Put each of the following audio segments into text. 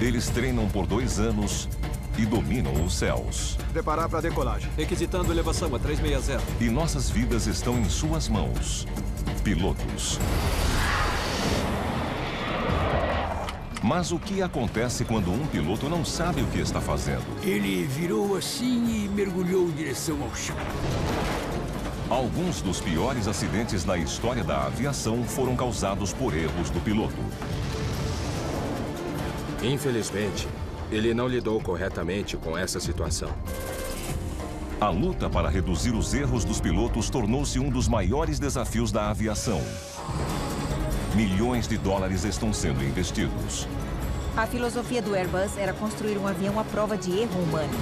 Eles treinam por 2 anos e dominam os céus. Preparar para decolagem. Requisitando elevação a 360. E nossas vidas estão em suas mãos. Pilotos. Mas o que acontece quando um piloto não sabe o que está fazendo? Ele virou assim e mergulhou em direção ao chão. Alguns dos piores acidentes na história da aviação foram causados por erros do piloto. Infelizmente, ele não lidou corretamente com essa situação. A luta para reduzir os erros dos pilotos tornou-se um dos maiores desafios da aviação. Milhões de dólares estão sendo investidos. A filosofia do Airbus era construir um avião à prova de erro humano.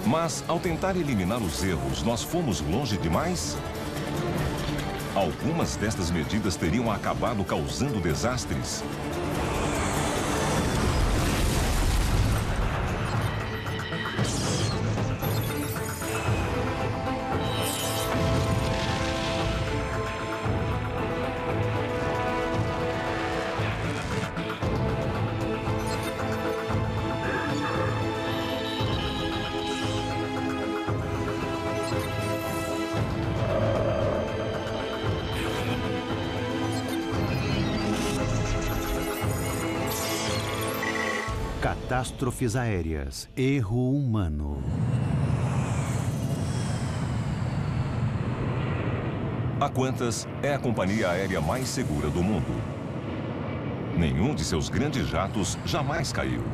Mas, ao tentar eliminar os erros, nós fomos longe demais? Algumas destas medidas teriam acabado causando desastres. Catástrofes aéreas. Erro humano. A Qantas é a companhia aérea mais segura do mundo. Nenhum de seus grandes jatos jamais caiu.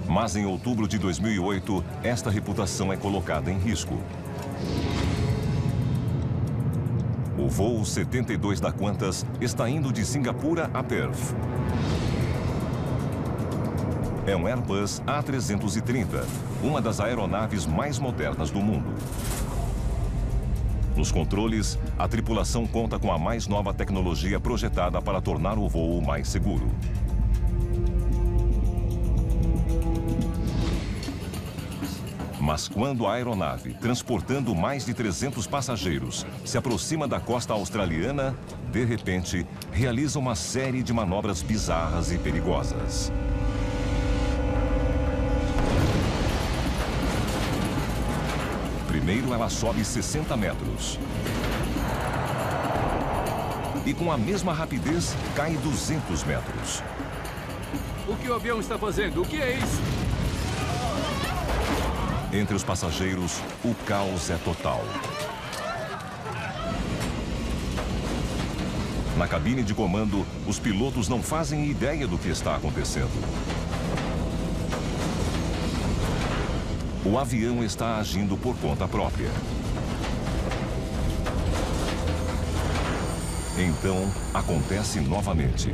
Mas em outubro de 2008, esta reputação é colocada em risco. O voo 72 da Qantas está indo de Singapura a Perth. É um Airbus A330, uma das aeronaves mais modernas do mundo. Nos controles, a tripulação conta com a mais nova tecnologia projetada para tornar o voo mais seguro. Mas quando a aeronave, transportando mais de 300 passageiros, se aproxima da costa australiana, de repente, realiza uma série de manobras bizarras e perigosas. Primeiro, ela sobe 60 metros. E com a mesma rapidez, cai 200 metros. O que o avião está fazendo? O que é isso? Entre os passageiros, o caos é total. Na cabine de comando, os pilotos não fazem ideia do que está acontecendo. O avião está agindo por conta própria. Então, acontece novamente.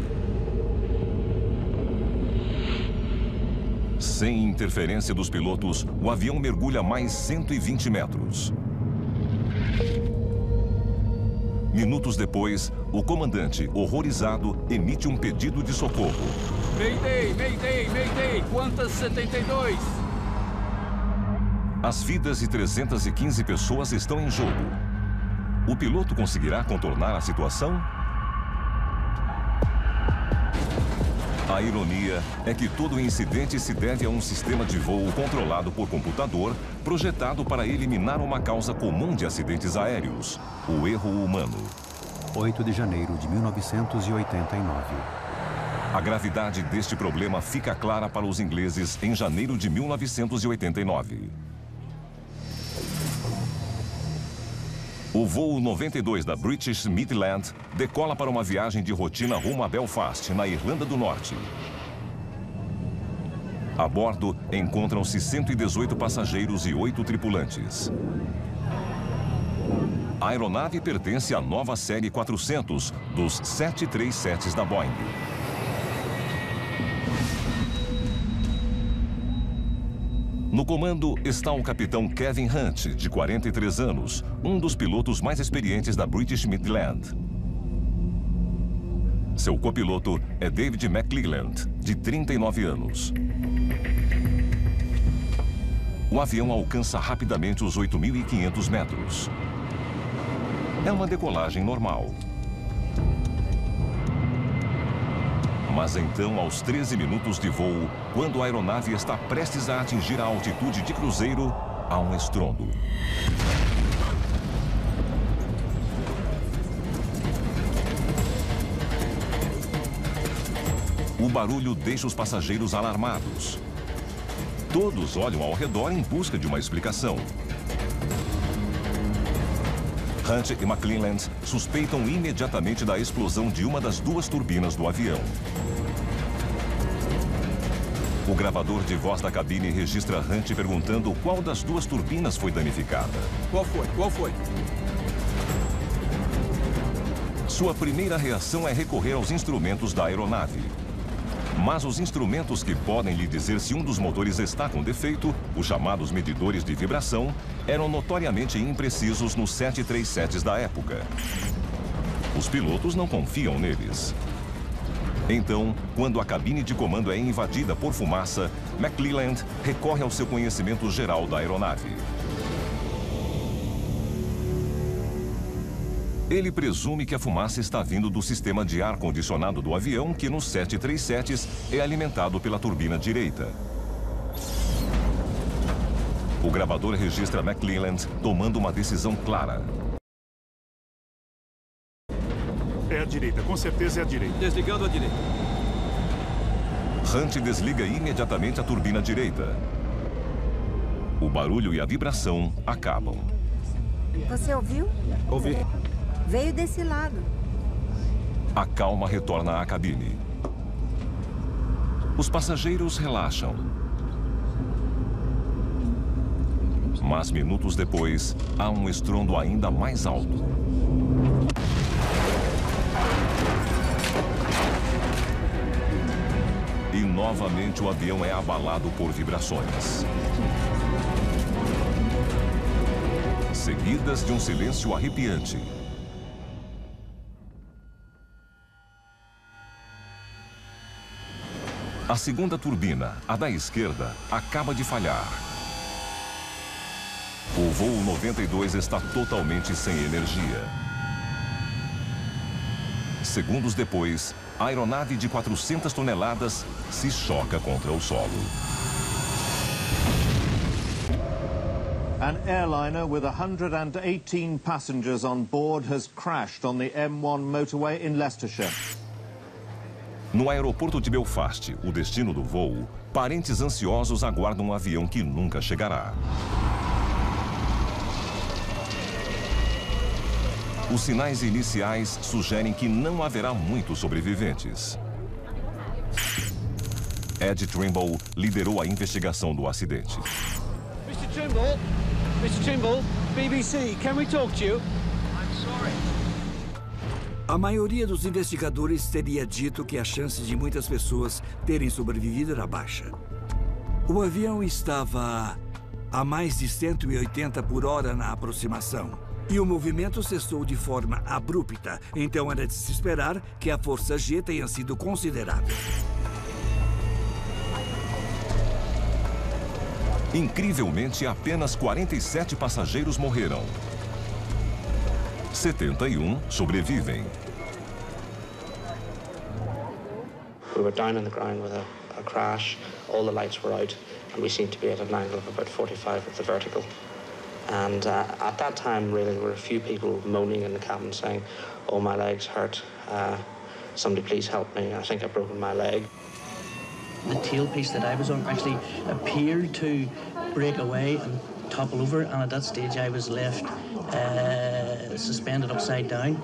Sem interferência dos pilotos, o avião mergulha mais 120 metros. Minutos depois, o comandante, horrorizado, emite um pedido de socorro. Mayday, Mayday, Mayday, Qantas 72. As vidas de 315 pessoas estão em jogo. O piloto conseguirá contornar a situação? A ironia é que todo incidente se deve a um sistema de voo controlado por computador, projetado para eliminar uma causa comum de acidentes aéreos, o erro humano. 8 de janeiro de 1989. A gravidade deste problema fica clara para os ingleses em janeiro de 1989. O voo 92 da British Midland decola para uma viagem de rotina rumo a Belfast, na Irlanda do Norte. A bordo, encontram-se 118 passageiros e 8 tripulantes. A aeronave pertence à nova série 400 dos 737s da Boeing. No comando está o capitão Kevin Hunt, de 43 anos, um dos pilotos mais experientes da British Midland. Seu copiloto é David McClelland, de 39 anos. O avião alcança rapidamente os 8.500 metros. É uma decolagem normal. Mas então, aos 13 minutos de voo, quando a aeronave está prestes a atingir a altitude de cruzeiro, há um estrondo. O barulho deixa os passageiros alarmados. Todos olham ao redor em busca de uma explicação. Hunt e McClelland suspeitam imediatamente da explosão de uma das duas turbinas do avião. O gravador de voz da cabine registra Hunt perguntando qual das duas turbinas foi danificada. Qual foi? Qual foi? Sua primeira reação é recorrer aos instrumentos da aeronave. Mas os instrumentos que podem lhe dizer se um dos motores está com defeito, os chamados medidores de vibração, eram notoriamente imprecisos nos 737s da época. Os pilotos não confiam neles. Então, quando a cabine de comando é invadida por fumaça, McClelland recorre ao seu conhecimento geral da aeronave. Ele presume que a fumaça está vindo do sistema de ar-condicionado do avião, que nos 737s é alimentado pela turbina direita. O gravador registra McClelland tomando uma decisão clara. É a direita, com certeza é a direita. Desligando a direita. Hunt desliga imediatamente a turbina direita. O barulho e a vibração acabam. Você ouviu? Ouvi. Veio desse lado. A calma retorna à cabine. Os passageiros relaxam. Mas minutos depois, há um estrondo ainda mais alto. E novamente o avião é abalado por vibrações. Seguidas de um silêncio arrepiante. A segunda turbina, a da esquerda, acaba de falhar. O voo 92 está totalmente sem energia. Segundos depois, a aeronave de 400 toneladas se choca contra o solo. An airliner with 118 passengers on board has crashed on the M1 motorway in Leicestershire. No aeroporto de Belfast, o destino do voo, parentes ansiosos aguardam um avião que nunca chegará. Os sinais iniciais sugerem que não haverá muitos sobreviventes. Ed Trimble liderou a investigação do acidente. Mr. Trimble, BBC, can we talk to you? I'm sorry. A maioria dos investigadores teria dito que a chance de muitas pessoas terem sobrevivido era baixa. O avião estava a mais de 180 por hora na aproximação. E o movimento cessou de forma abrupta. Então era de se esperar que a força G tenha sido considerável. Incrivelmente, apenas 47 passageiros morreram. 71 sobrevivem. We were down on the ground with a crash. All the lights were out, and we seemed to be at an angle of about 45 with the vertical. And at that time, really, there were a few people moaning in the cabin saying, "Oh, my legs hurt. Somebody please help me. I think I've broken my leg." The tailpiece that I was on actually appeared to break away and topple over, and at that stage I was left suspended upside down.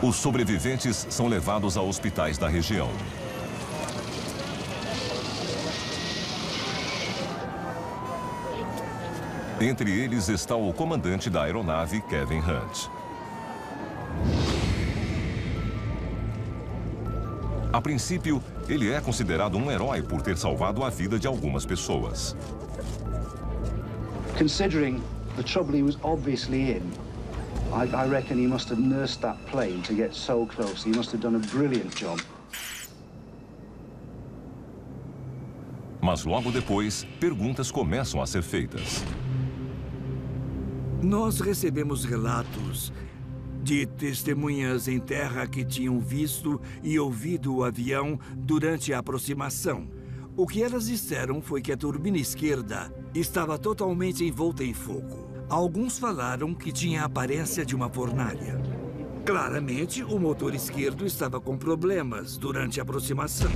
Os sobreviventes são levados a hospitais da região. Entre eles está o comandante da aeronave, Kevin Hunt. A princípio, ele é considerado um herói por ter salvado a vida de algumas pessoas. Considering the trouble he was obviously in, I reckon he must have nursed that plane to get so close. He must have done a brilliant job. Mas logo depois, perguntas começam a ser feitas. Nós recebemos relatos de testemunhas em terra que tinham visto e ouvido o avião durante a aproximação. O que elas disseram foi que a turbina esquerda estava totalmente envolta em fogo. Alguns falaram que tinha a aparência de uma fornalha. Claramente, o motor esquerdo estava com problemas durante a aproximação.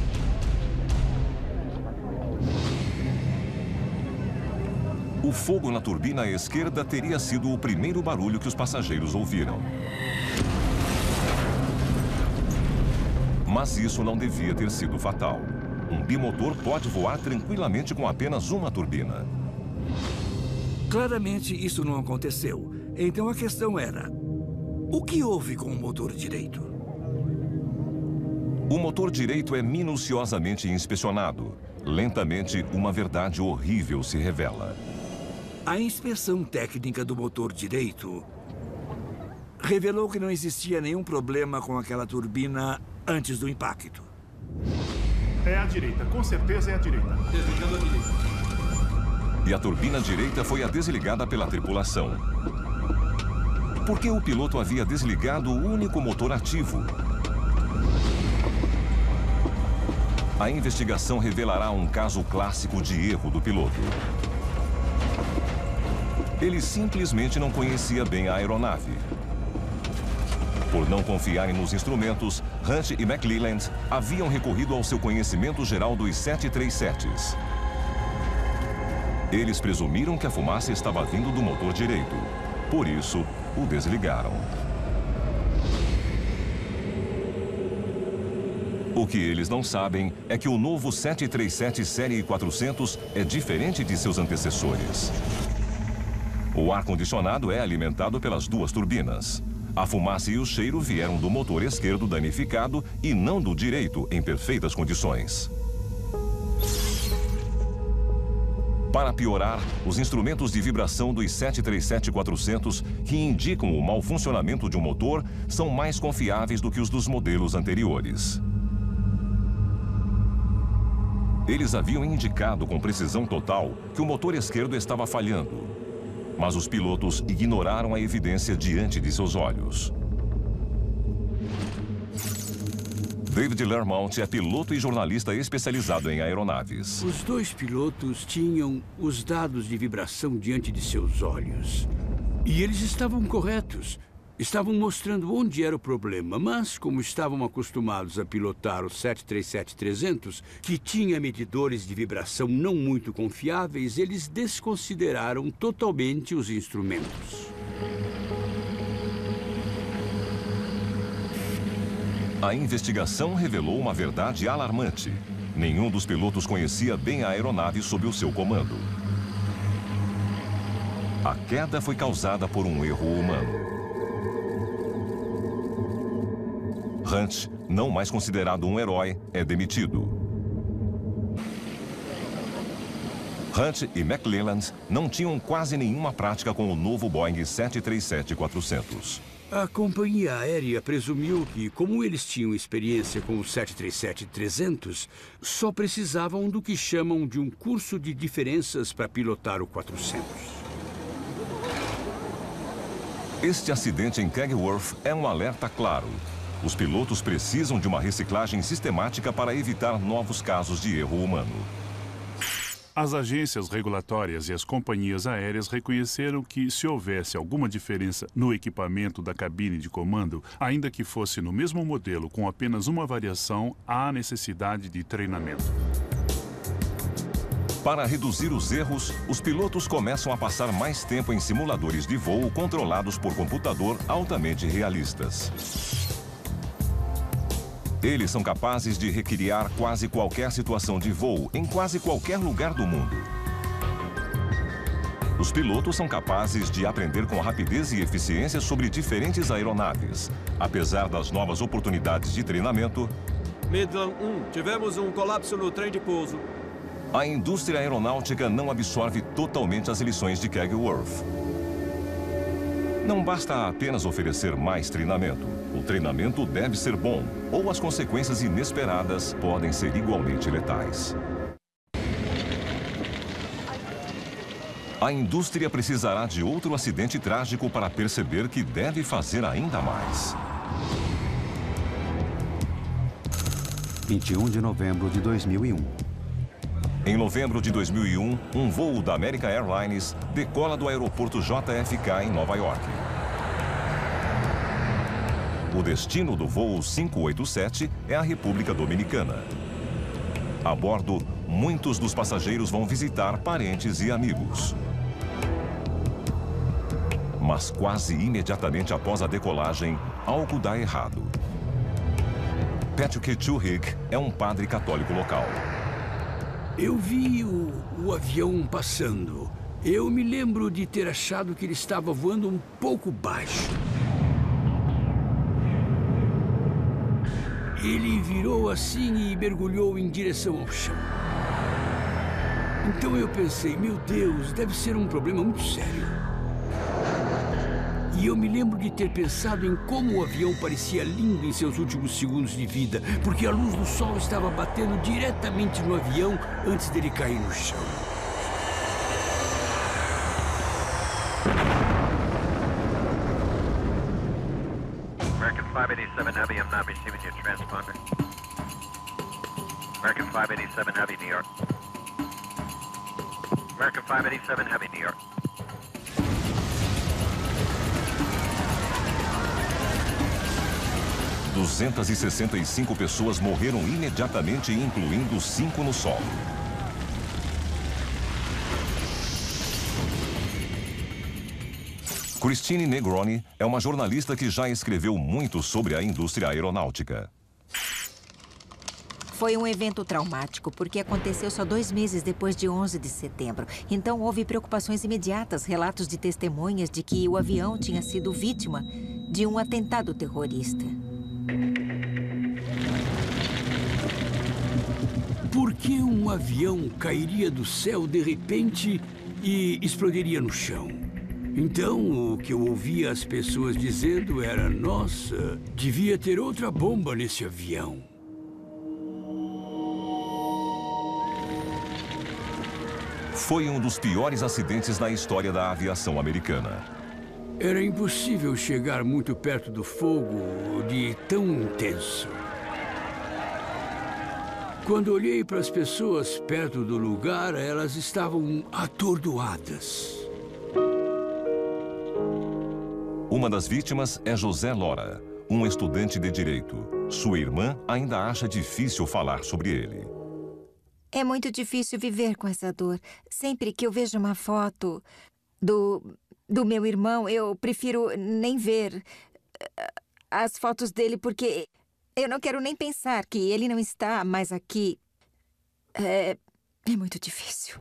O fogo na turbina esquerda teria sido o primeiro barulho que os passageiros ouviram. Mas isso não devia ter sido fatal. Um bimotor pode voar tranquilamente com apenas uma turbina. Claramente, isso não aconteceu. Então a questão era: o que houve com o motor direito? O motor direito é minuciosamente inspecionado. Lentamente, uma verdade horrível se revela. A inspeção técnica do motor direito revelou que não existia nenhum problema com aquela turbina antes do impacto. É a direita, com certeza é a direita. Desligando a direita. E a turbina direita foi a desligada pela tripulação. Por que o piloto havia desligado o único motor ativo? A investigação revelará um caso clássico de erro do piloto. Ele simplesmente não conhecia bem a aeronave. Por não confiarem nos instrumentos, Hunt e McClelland haviam recorrido ao seu conhecimento geral dos 737s. Eles presumiram que a fumaça estava vindo do motor direito. Por isso, o desligaram. O que eles não sabem é que o novo 737 Série 400 é diferente de seus antecessores. O ar-condicionado é alimentado pelas duas turbinas. A fumaça e o cheiro vieram do motor esquerdo danificado e não do direito em perfeitas condições. Para piorar, os instrumentos de vibração dos 737-400 que indicam o mau funcionamento de um motor são mais confiáveis do que os dos modelos anteriores. Eles haviam indicado com precisão total que o motor esquerdo estava falhando. Mas os pilotos ignoraram a evidência diante de seus olhos. David Lermont é piloto e jornalista especializado em aeronaves. Os dois pilotos tinham os dados de vibração diante de seus olhos. E eles estavam corretos. Estavam mostrando onde era o problema, mas como estavam acostumados a pilotar o 737-300, que tinha medidores de vibração não muito confiáveis, eles desconsideraram totalmente os instrumentos. A investigação revelou uma verdade alarmante. Nenhum dos pilotos conhecia bem a aeronave sob o seu comando. A queda foi causada por um erro humano. Hunt, não mais considerado um herói, é demitido. Hunt e McClelland não tinham quase nenhuma prática com o novo Boeing 737-400. A companhia aérea presumiu que, como eles tinham experiência com o 737-300, só precisavam do que chamam de um curso de diferenças para pilotar o 400. Este acidente em Kegworth é um alerta claro. Os pilotos precisam de uma reciclagem sistemática para evitar novos casos de erro humano. As agências regulatórias e as companhias aéreas reconheceram que, se houvesse alguma diferença no equipamento da cabine de comando, ainda que fosse no mesmo modelo com apenas uma variação, há necessidade de treinamento. Para reduzir os erros, os pilotos começam a passar mais tempo em simuladores de voo controlados por computador altamente realistas. Eles são capazes de recriar quase qualquer situação de voo em quase qualquer lugar do mundo. Os pilotos são capazes de aprender com rapidez e eficiência sobre diferentes aeronaves. Apesar das novas oportunidades de treinamento, Midland 1, tivemos um colapso no trem de pouso. A indústria aeronáutica não absorve totalmente as lições de Kegworth. Não basta apenas oferecer mais treinamento. O treinamento deve ser bom, ou as consequências inesperadas podem ser igualmente letais. A indústria precisará de outro acidente trágico para perceber que deve fazer ainda mais. 21 de novembro de 2001. Em novembro de 2001, um voo da American Airlines decola do aeroporto JFK em Nova York. O destino do voo 587 é a República Dominicana. A bordo, muitos dos passageiros vão visitar parentes e amigos. Mas quase imediatamente após a decolagem, algo dá errado. Patrick Chuhig é um padre católico local. Eu vi o avião passando. Eu me lembro de ter achado que ele estava voando um pouco baixo. Ele virou assim e mergulhou em direção ao chão. Então eu pensei, meu Deus, deve ser um problema muito sério. E eu me lembro de ter pensado em como o avião parecia lindo em seus últimos segundos de vida, porque a luz do sol estava batendo diretamente no avião antes dele cair no chão. American 587 Heavy, I'm not receiving your transponder. American 587 Heavy, New York. American 587 Heavy, New York. – 265 pessoas morreram imediatamente, incluindo 5 no solo. Christine Negroni é uma jornalista que já escreveu muito sobre a indústria aeronáutica. Foi um evento traumático, porque aconteceu só 2 meses depois de 11 de setembro. Então, houve preocupações imediatas, relatos de testemunhas de que o avião tinha sido vítima de um atentado terrorista. Por que um avião cairia do céu de repente e explodiria no chão? Então, o que eu ouvia as pessoas dizendo era: nossa, devia ter outra bomba nesse avião. Foi um dos piores acidentes na história da aviação americana. Era impossível chegar muito perto do fogo de tão intenso. Quando olhei para as pessoas perto do lugar, elas estavam atordoadas. Uma das vítimas é José Lora, um estudante de direito. Sua irmã ainda acha difícil falar sobre ele. É muito difícil viver com essa dor. Sempre que eu vejo uma foto do meu irmão, eu prefiro nem ver as fotos dele, porque eu não quero nem pensar que ele não está mais aqui. É muito difícil.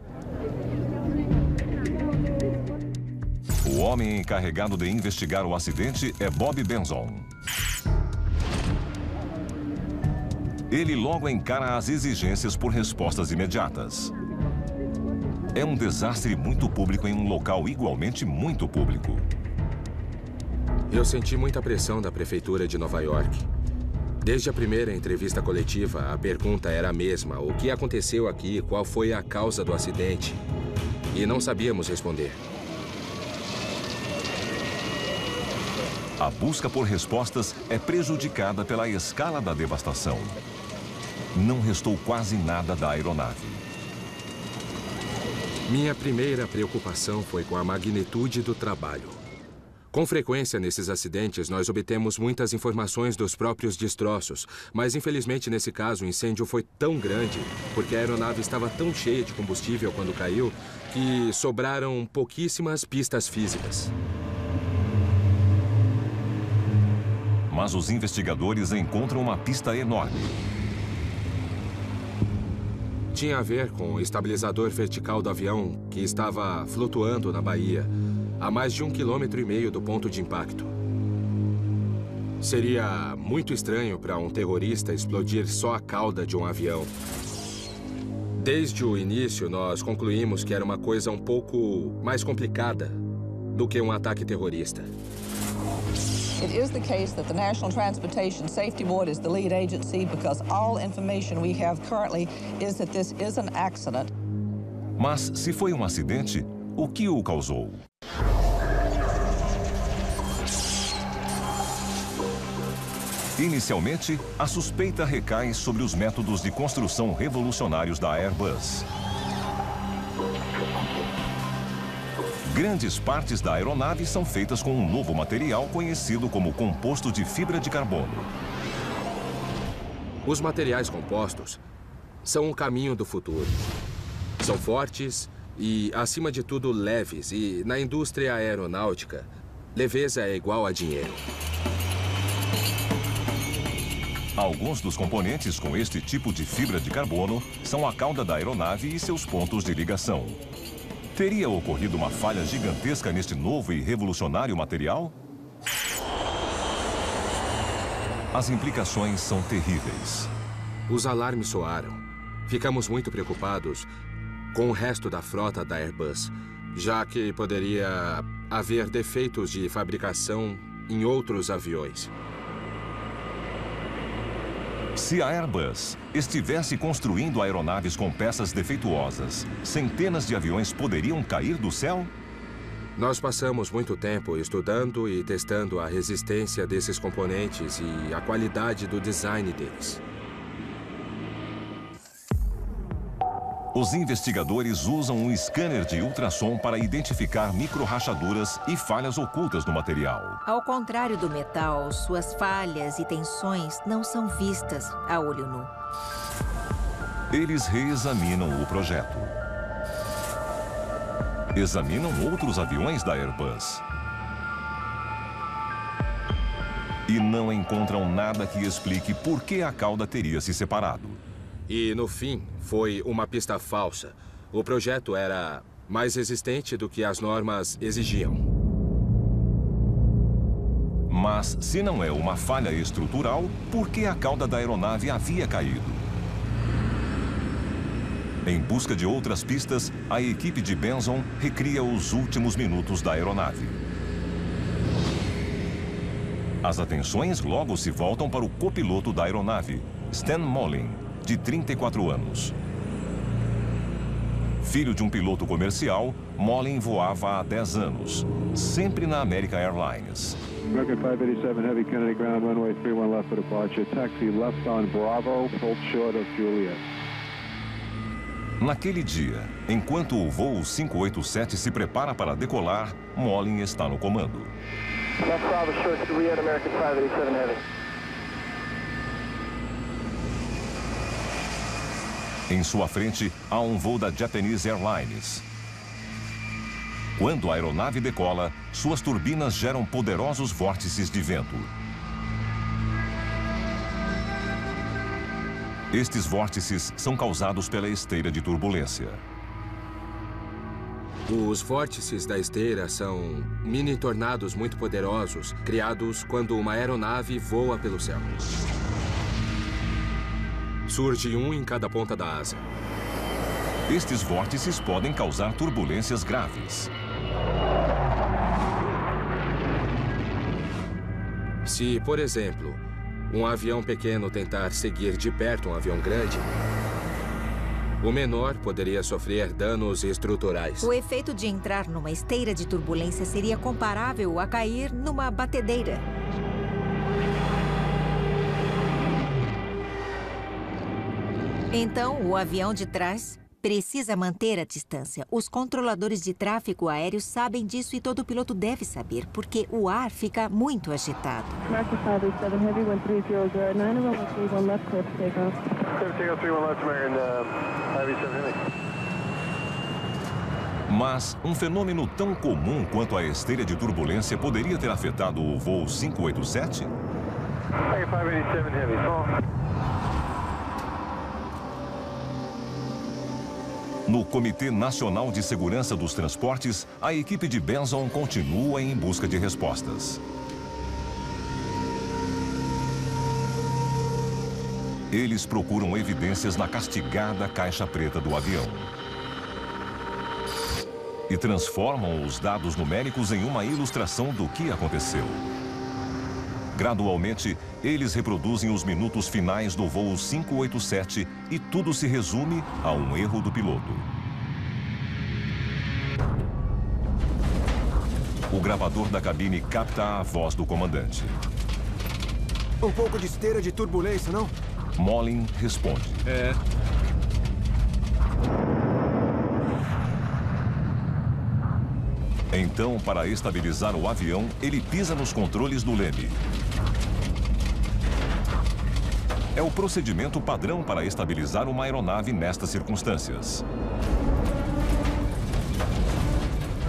O homem encarregado de investigar o acidente é Bob Benson. Ele logo encara as exigências por respostas imediatas. É um desastre muito público em um local igualmente muito público. Eu senti muita pressão da prefeitura de Nova York. Desde a primeira entrevista coletiva, a pergunta era a mesma: o que aconteceu aqui, qual foi a causa do acidente? E não sabíamos responder. A busca por respostas é prejudicada pela escala da devastação. Não restou quase nada da aeronave. Minha primeira preocupação foi com a magnitude do trabalho. Com frequência, nesses acidentes, nós obtemos muitas informações dos próprios destroços, mas infelizmente nesse caso o incêndio foi tão grande, porque a aeronave estava tão cheia de combustível quando caiu, que sobraram pouquíssimas pistas físicas. Mas os investigadores encontram uma pista enorme. Tinha a ver com o estabilizador vertical do avião, que estava flutuando na baía, a mais de 1,5 km do ponto de impacto. Seria muito estranho para um terrorista explodir só a cauda de um avião. Desde o início, nós concluímos que era uma coisa um pouco mais complicada do que um ataque terrorista. It is the case that the National Transportation Safety Board is the lead agency because all information we have currently is that this is an accident. Mas se foi um acidente, o que o causou? Inicialmente, a suspeita recai sobre os métodos de construção revolucionários da Airbus. Grandes partes da aeronave são feitas com um novo material conhecido como composto de fibra de carbono. Os materiais compostos são o caminho do futuro. São fortes e, acima de tudo, leves. E, na indústria aeronáutica, leveza é igual a dinheiro. Alguns dos componentes com este tipo de fibra de carbono são a cauda da aeronave e seus pontos de ligação. Teria ocorrido uma falha gigantesca neste novo e revolucionário material? As implicações são terríveis. Os alarmes soaram. Ficamos muito preocupados com o resto da frota da Airbus, já que poderia haver defeitos de fabricação em outros aviões. Se a Airbus estivesse construindo aeronaves com peças defeituosas, centenas de aviões poderiam cair do céu? Nós passamos muito tempo estudando e testando a resistência desses componentes e a qualidade do design deles. Os investigadores usam um scanner de ultrassom para identificar micro-rachaduras e falhas ocultas no material. Ao contrário do metal, suas falhas e tensões não são vistas a olho nu. Eles reexaminam o projeto. Examinam outros aviões da Airbus. E não encontram nada que explique por que a cauda teria se separado. E, no fim, foi uma pista falsa. O projeto era mais resistente do que as normas exigiam. Mas, se não é uma falha estrutural, por que a cauda da aeronave havia caído? Em busca de outras pistas, a equipe de Benson recria os últimos minutos da aeronave. As atenções logo se voltam para o copiloto da aeronave, Stan Molin, de 34 anos. Filho de um piloto comercial, Molin voava há 10 anos, sempre na American Airlines. American 587 Heavy Kennedy ground, runway 31 left for departure. Taxi left on Bravo, hold short of Juliet. Naquele dia, enquanto o voo 587 se prepara para decolar, Molin está no comando. Left Bravo, short Juliet, American 587 Heavy. Em sua frente, há um voo da Japanese Airlines. Quando a aeronave decola, suas turbinas geram poderosos vórtices de vento. Estes vórtices são causados pela esteira de turbulência. Os vórtices da esteira são mini tornados muito poderosos, criados quando uma aeronave voa pelo céu. Surge um em cada ponta da asa. Estes vórtices podem causar turbulências graves. Se, por exemplo, um avião pequeno tentar seguir de perto um avião grande, o menor poderia sofrer danos estruturais. O efeito de entrar numa esteira de turbulência seria comparável a cair numa batedeira. Então, o avião de trás precisa manter a distância. Os controladores de tráfego aéreo sabem disso e todo piloto deve saber, porque o ar fica muito agitado. American 587 Heavy, 13009, runway 31 left, clear for takeoff. Clear for takeoff, 31 left, American 587 Heavy. Mas um fenômeno tão comum quanto a esteira de turbulência poderia ter afetado o voo 587? American 587 Heavy, fall. No Comitê Nacional de Segurança dos Transportes, a equipe de Benson continua em busca de respostas. Eles procuram evidências na castigada caixa preta do avião. E transformam os dados numéricos em uma ilustração do que aconteceu. Gradualmente, eles reproduzem os minutos finais do voo 587 e tudo se resume a um erro do piloto. O gravador da cabine capta a voz do comandante. Um pouco de esteira de turbulência, não? Molin responde. É. Então, para estabilizar o avião, ele pisa nos controles do leme. É o procedimento padrão para estabilizar uma aeronave nestas circunstâncias.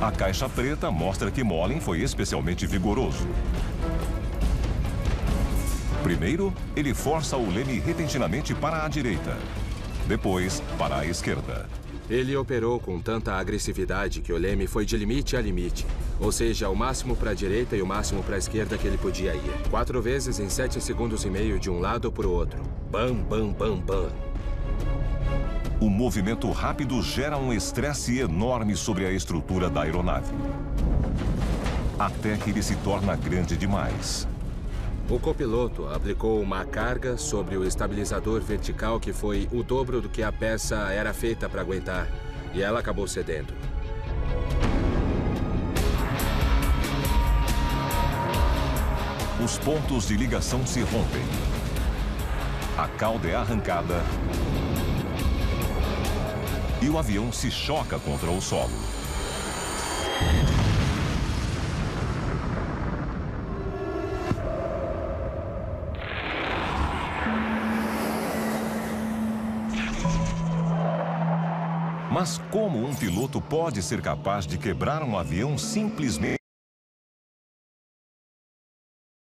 A caixa preta mostra que Molin foi especialmente vigoroso. Primeiro, ele força o leme repentinamente para a direita. Depois, para a esquerda. Ele operou com tanta agressividade que o leme foi de limite a limite. Ou seja, o máximo para a direita e o máximo para a esquerda que ele podia ir. 4 vezes em 7 segundos e meio de um lado para o outro. Bam, bam, bam, bam. O movimento rápido gera um estresse enorme sobre a estrutura da aeronave. Até que ele se torna grande demais. O copiloto aplicou uma carga sobre o estabilizador vertical que foi o dobro do que a peça era feita para aguentar. E ela acabou cedendo. Os pontos de ligação se rompem. A cauda é arrancada. E o avião se choca contra o solo. Mas como um piloto pode ser capaz de quebrar um avião simplesmente?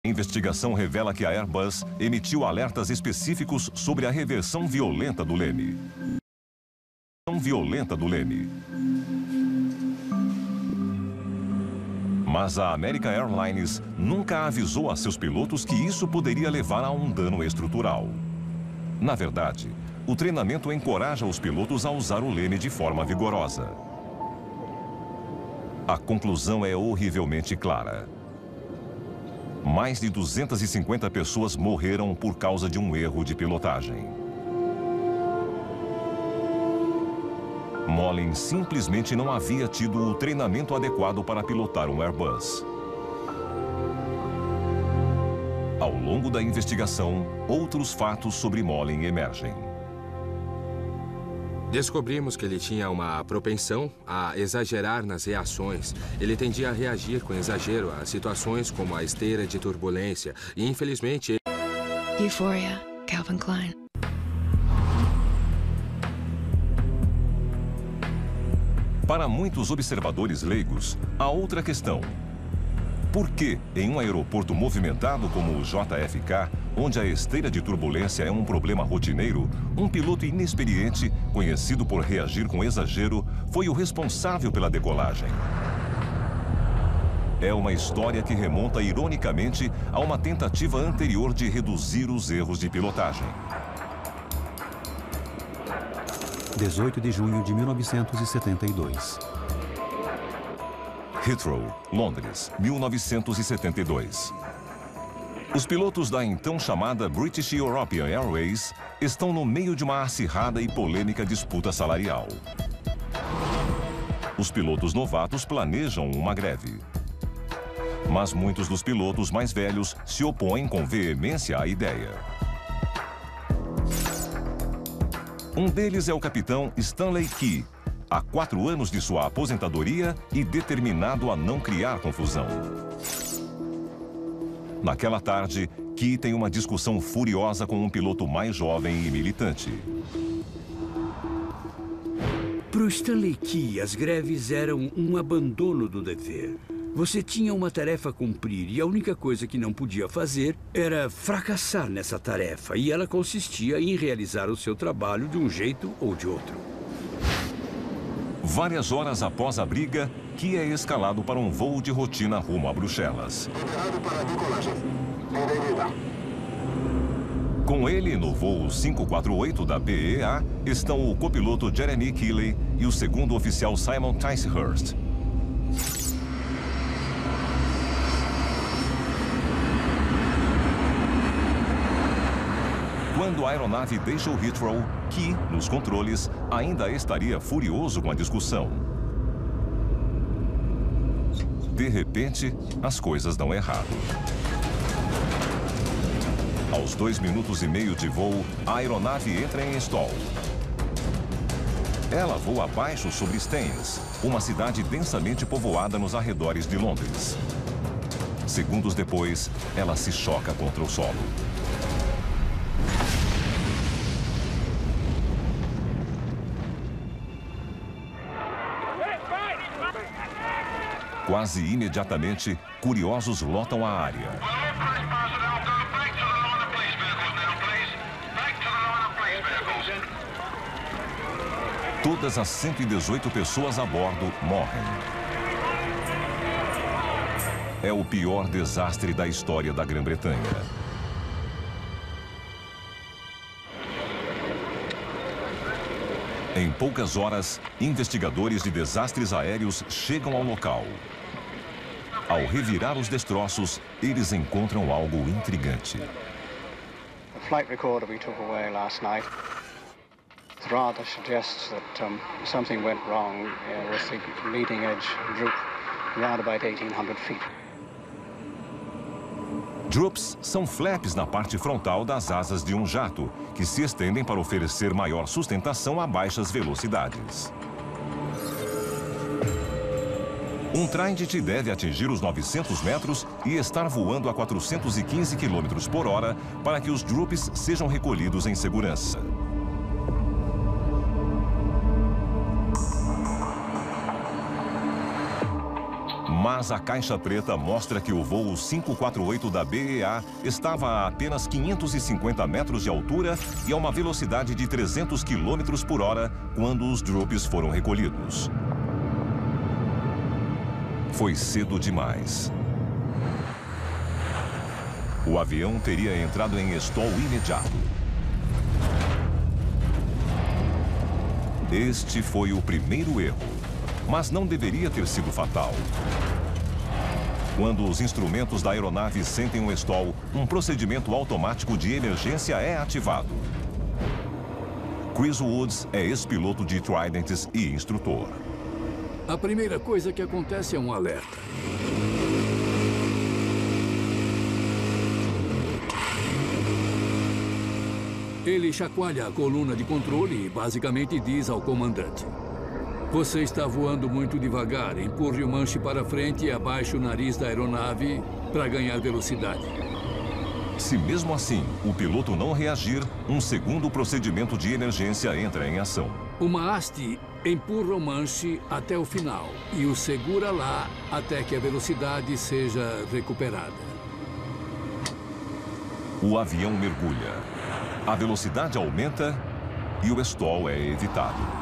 A investigação revela que a Airbus emitiu alertas específicos sobre a reversão violenta do leme. Mas a American Airlines nunca avisou a seus pilotos que isso poderia levar a um dano estrutural. Na verdade, o treinamento encoraja os pilotos a usar o leme de forma vigorosa. A conclusão é horrivelmente clara. Mais de 250 pessoas morreram por causa de um erro de pilotagem. Molin simplesmente não havia tido o treinamento adequado para pilotar um Airbus. Ao longo da investigação, outros fatos sobre Molin emergem. Descobrimos que ele tinha uma propensão a exagerar nas reações. Ele tendia a reagir com exagero a situações como a esteira de turbulência. E, infelizmente... Euphoria, Calvin Klein. Para muitos observadores leigos, há outra questão. Por que, em um aeroporto movimentado como o JFK, onde a esteira de turbulência é um problema rotineiro, um piloto inexperiente, conhecido por reagir com exagero, foi o responsável pela decolagem? É uma história que remonta ironicamente a uma tentativa anterior de reduzir os erros de pilotagem. 18 de junho de 1972. Heathrow, Londres, 1972. Os pilotos da então chamada British European Airways estão no meio de uma acirrada e polêmica disputa salarial. Os pilotos novatos planejam uma greve. Mas muitos dos pilotos mais velhos se opõem com veemência à ideia. Um deles é o capitão Stanley Key, há 4 anos de sua aposentadoria e determinado a não criar confusão. Naquela tarde, Key tem uma discussão furiosa com um piloto mais jovem e militante. Para o Stanley Key, as greves eram um abandono do dever. Você tinha uma tarefa a cumprir e a única coisa que não podia fazer era fracassar nessa tarefa. E ela consistia em realizar o seu trabalho de um jeito ou de outro. Várias horas após a briga, Key é escalado para um voo de rotina rumo a Bruxelas. Com ele, no voo 548 da BEA, estão o copiloto Jeremy Keeley e o segundo oficial Simon Ticehurst. Quando a aeronave deixa o Heathrow, Key, nos controles, ainda estaria furioso com a discussão. De repente, as coisas dão errado. Aos 2 minutos e meio de voo, a aeronave entra em stall. Ela voa abaixo sobre Staines, uma cidade densamente povoada nos arredores de Londres. Segundos depois, ela se choca contra o solo. Quase imediatamente, curiosos lotam a área. Todas as 118 pessoas a bordo morrem. É o pior desastre da história da Grã-Bretanha. Em poucas horas, investigadores de desastres aéreos chegam ao local. Ao revirar os destroços, eles encontram algo intrigante. The flight recorder we took away last night rather suggests that something went wrong with the leading edge droop around about 1,800 feet. Droops são flaps na parte frontal das asas de um jato, que se estendem para oferecer maior sustentação a baixas velocidades. Um Trident deve atingir os 900 metros e estar voando a 415 km por hora para que os droops sejam recolhidos em segurança. Mas a caixa preta mostra que o voo 548 da BEA estava a apenas 550 metros de altura e a uma velocidade de 300 km por hora quando os droops foram recolhidos. Foi cedo demais. O avião teria entrado em stall imediato. Este foi o primeiro erro, mas não deveria ter sido fatal. Quando os instrumentos da aeronave sentem um stall, um procedimento automático de emergência é ativado. Chris Woods é ex-piloto de Tridents e instrutor. A primeira coisa que acontece é um alerta. Ele chacoalha a coluna de controle e basicamente diz ao comandante: você está voando muito devagar, empurre o manche para frente e abaixe o nariz da aeronave para ganhar velocidade. Se mesmo assim o piloto não reagir, um segundo procedimento de emergência entra em ação. Uma haste empurra o manche até o final e o segura lá até que a velocidade seja recuperada. O avião mergulha. A velocidade aumenta e o stall é evitado.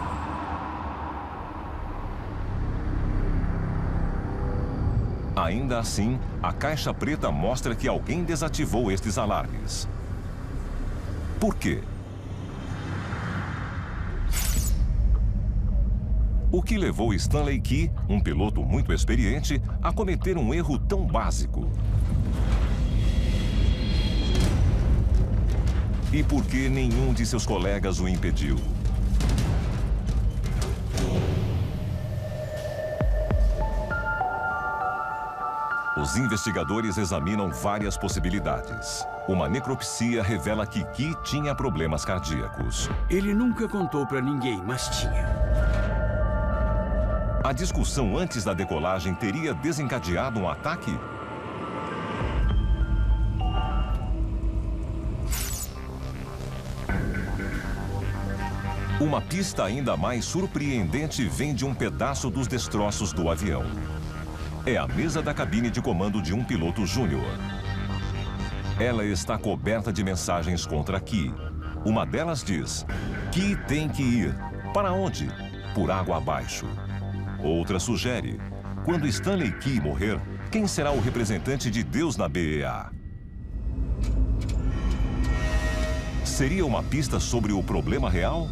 Ainda assim, a caixa preta mostra que alguém desativou estes alarmes. Por quê? O que levou Stanley Key, um piloto muito experiente, a cometer um erro tão básico? E por que nenhum de seus colegas o impediu? Os investigadores examinam várias possibilidades. Uma necropsia revela que Key tinha problemas cardíacos. Ele nunca contou para ninguém, mas tinha. A discussão antes da decolagem teria desencadeado um ataque? Uma pista ainda mais surpreendente vem de um pedaço dos destroços do avião. É a mesa da cabine de comando de um piloto júnior. Ela está coberta de mensagens contra Key. Uma delas diz: Key tem que ir. Para onde? Por água abaixo. Outra sugere: quando Stanley Key morrer, quem será o representante de Deus na BEA? Seria uma pista sobre o problema real?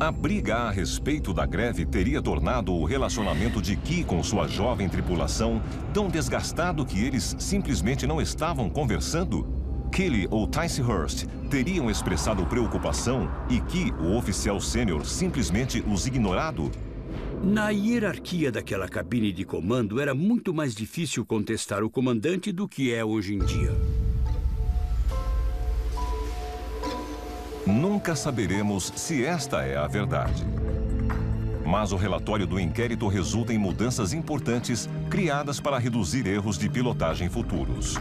A briga a respeito da greve teria tornado o relacionamento de Key com sua jovem tripulação tão desgastado que eles simplesmente não estavam conversando? Kelly ou Ticehurst teriam expressado preocupação e Key, o oficial sênior, simplesmente os ignorado? Na hierarquia daquela cabine de comando, era muito mais difícil contestar o comandante do que é hoje em dia. Nunca saberemos se esta é a verdade. Mas o relatório do inquérito resulta em mudanças importantes criadas para reduzir erros de pilotagem futuros.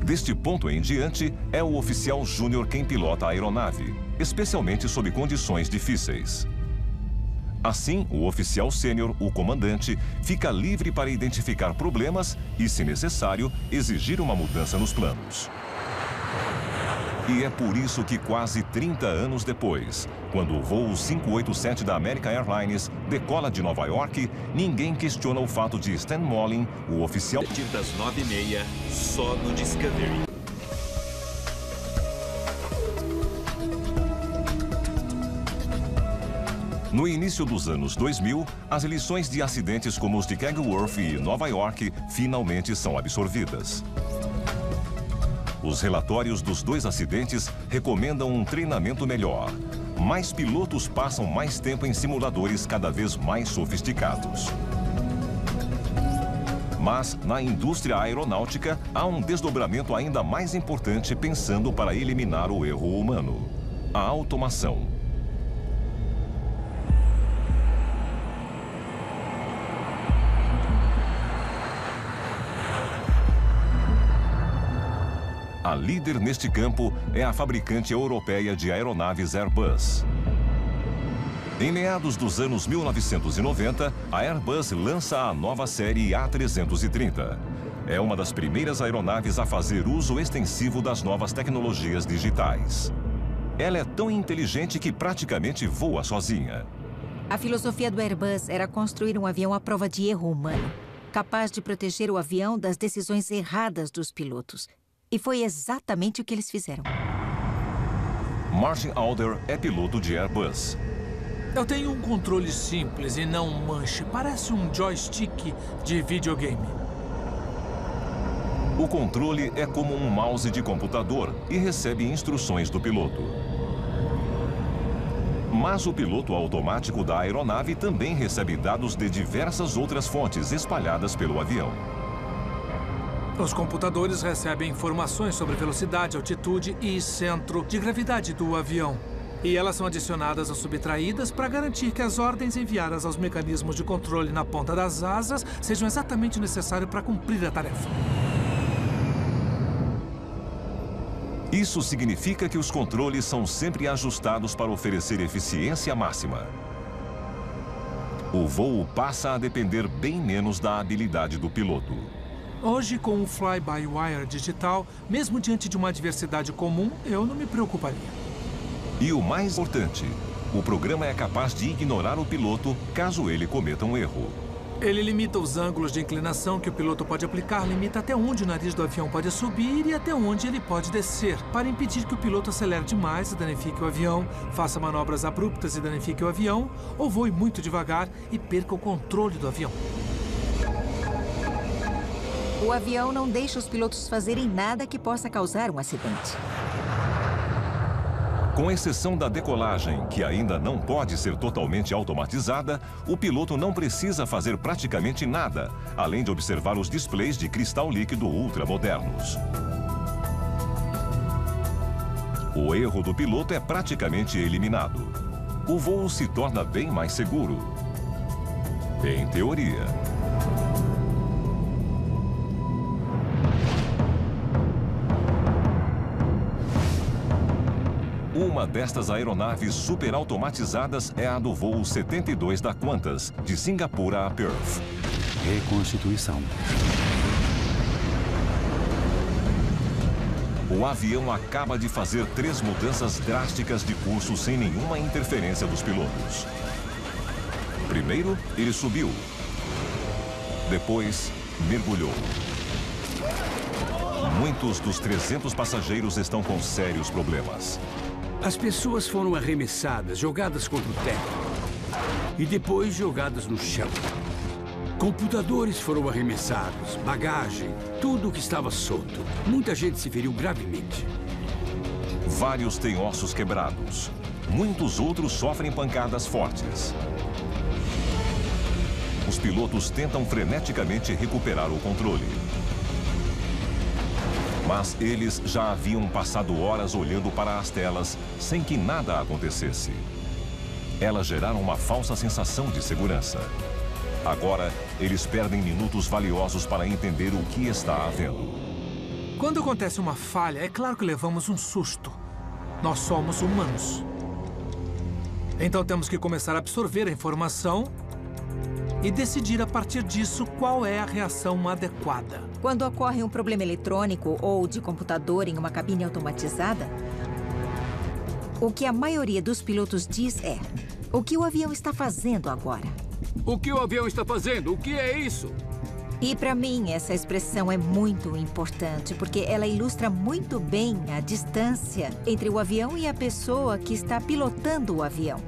Deste ponto em diante, é o oficial júnior quem pilota a aeronave, especialmente sob condições difíceis. Assim, o oficial sênior, o comandante, fica livre para identificar problemas e, se necessário, exigir uma mudança nos planos. E é por isso que quase 30 anos depois, quando o voo 587 da American Airlines decola de Nova York, ninguém questiona o fato de Stan Molin, o oficial... das 9h30, só no Discovery. No início dos anos 2000, as lições de acidentes como os de Kegworth e Nova York finalmente são absorvidas. Os relatórios dos 2 acidentes recomendam um treinamento melhor. Mais pilotos passam mais tempo em simuladores cada vez mais sofisticados. Mas, na indústria aeronáutica, há um desdobramento ainda mais importante pensando para eliminar o erro humano: a automação. A líder neste campo é a fabricante europeia de aeronaves Airbus. Em meados dos anos 1990, a Airbus lança a nova série A330. É uma das primeiras aeronaves a fazer uso extensivo das novas tecnologias digitais. Ela é tão inteligente que praticamente voa sozinha. A filosofia do Airbus era construir um avião à prova de erro humano, capaz de proteger o avião das decisões erradas dos pilotos. E foi exatamente o que eles fizeram. Martin Alder é piloto de Airbus. Eu tenho um controle simples e não um manche. Parece um joystick de videogame. O controle é como um mouse de computador e recebe instruções do piloto. Mas o piloto automático da aeronave também recebe dados de diversas outras fontes espalhadas pelo avião. Os computadores recebem informações sobre velocidade, altitude e centro de gravidade do avião. E elas são adicionadas ou subtraídas para garantir que as ordens enviadas aos mecanismos de controle na ponta das asas sejam exatamente necessárias para cumprir a tarefa. Isso significa que os controles são sempre ajustados para oferecer eficiência máxima. O voo passa a depender bem menos da habilidade do piloto. Hoje, com o fly-by-wire digital, mesmo diante de uma adversidade comum, eu não me preocuparia. E o mais importante, o programa é capaz de ignorar o piloto caso ele cometa um erro. Ele limita os ângulos de inclinação que o piloto pode aplicar, limita até onde o nariz do avião pode subir e até onde ele pode descer, para impedir que o piloto acelere demais e danifique o avião, faça manobras abruptas e danifique o avião, ou voe muito devagar e perca o controle do avião. O avião não deixa os pilotos fazerem nada que possa causar um acidente. Com exceção da decolagem, que ainda não pode ser totalmente automatizada, o piloto não precisa fazer praticamente nada, além de observar os displays de cristal líquido ultramodernos. O erro do piloto é praticamente eliminado. O voo se torna bem mais seguro. Em teoria. Uma destas aeronaves superautomatizadas é a do voo 72 da Qantas, de Singapura a Perth. Reconstituição. O avião acaba de fazer 3 mudanças drásticas de curso sem nenhuma interferência dos pilotos. Primeiro, ele subiu. Depois, mergulhou. Muitos dos 300 passageiros estão com sérios problemas. As pessoas foram arremessadas, jogadas contra o teto e depois jogadas no chão. Computadores foram arremessados, bagagem, tudo o que estava solto. Muita gente se feriu gravemente. Vários têm ossos quebrados. Muitos outros sofrem pancadas fortes. Os pilotos tentam freneticamente recuperar o controle. Mas eles já haviam passado horas olhando para as telas sem que nada acontecesse. Elas geraram uma falsa sensação de segurança. Agora, eles perdem minutos valiosos para entender o que está havendo. Quando acontece uma falha, é claro que levamos um susto. Nós somos humanos. Então temos que começar a absorver a informação e decidir a partir disso qual é a reação adequada. Quando ocorre um problema eletrônico ou de computador em uma cabine automatizada, o que a maioria dos pilotos diz é: o que o avião está fazendo agora? O que o avião está fazendo? O que é isso? E para mim, essa expressão é muito importante, porque ela ilustra muito bem a distância entre o avião e a pessoa que está pilotando o avião.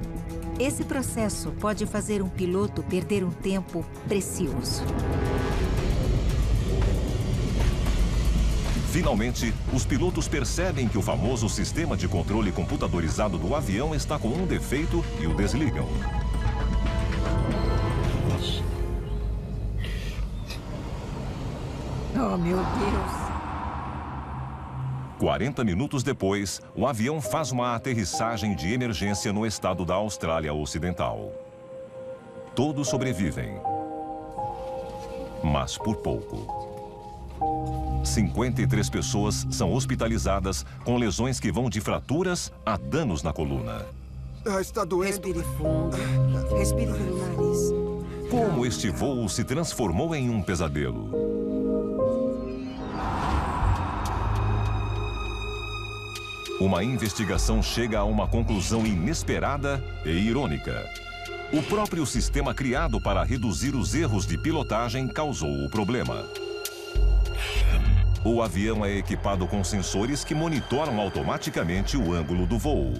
Esse processo pode fazer um piloto perder um tempo precioso. Finalmente, os pilotos percebem que o famoso sistema de controle computadorizado do avião está com um defeito e o desligam. Oh, meu Deus! 40 minutos depois, o avião faz uma aterrissagem de emergência no estado da Austrália Ocidental. Todos sobrevivem, mas por pouco. 53 pessoas são hospitalizadas com lesões que vão de fraturas a danos na coluna. Está doendo. Respire fundo. Respire pelo nariz. Como este voo se transformou em um pesadelo? Uma investigação chega a uma conclusão inesperada e irônica. O próprio sistema criado para reduzir os erros de pilotagem causou o problema. O avião é equipado com sensores que monitoram automaticamente o ângulo do voo.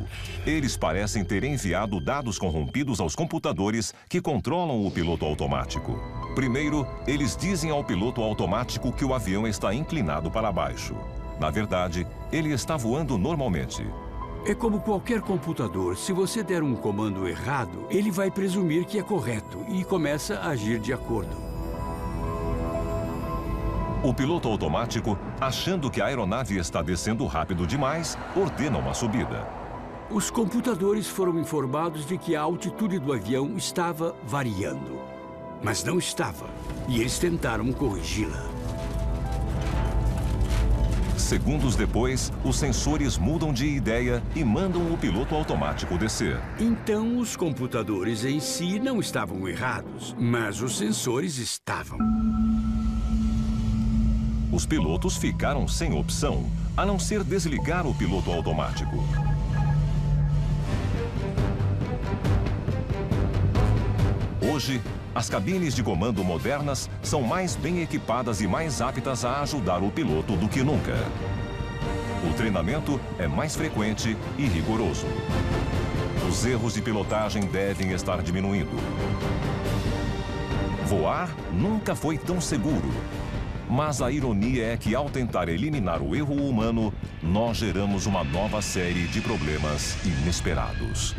Eles parecem ter enviado dados corrompidos aos computadores que controlam o piloto automático. Primeiro, eles dizem ao piloto automático que o avião está inclinado para baixo. Na verdade, ele está voando normalmente. É como qualquer computador. Se você der um comando errado, ele vai presumir que é correto e começa a agir de acordo. O piloto automático, achando que a aeronave está descendo rápido demais, ordena uma subida. Os computadores foram informados de que a altitude do avião estava variando. Mas não estava. E eles tentaram corrigi-la. Segundos depois, os sensores mudam de ideia e mandam o piloto automático descer. Então, os computadores em si não estavam errados, mas os sensores estavam. Os pilotos ficaram sem opção, a não ser desligar o piloto automático. Hoje, as cabines de comando modernas são mais bem equipadas e mais aptas a ajudar o piloto do que nunca. O treinamento é mais frequente e rigoroso. Os erros de pilotagem devem estar diminuindo. Voar nunca foi tão seguro. Mas a ironia é que, ao tentar eliminar o erro humano, nós geramos uma nova série de problemas inesperados.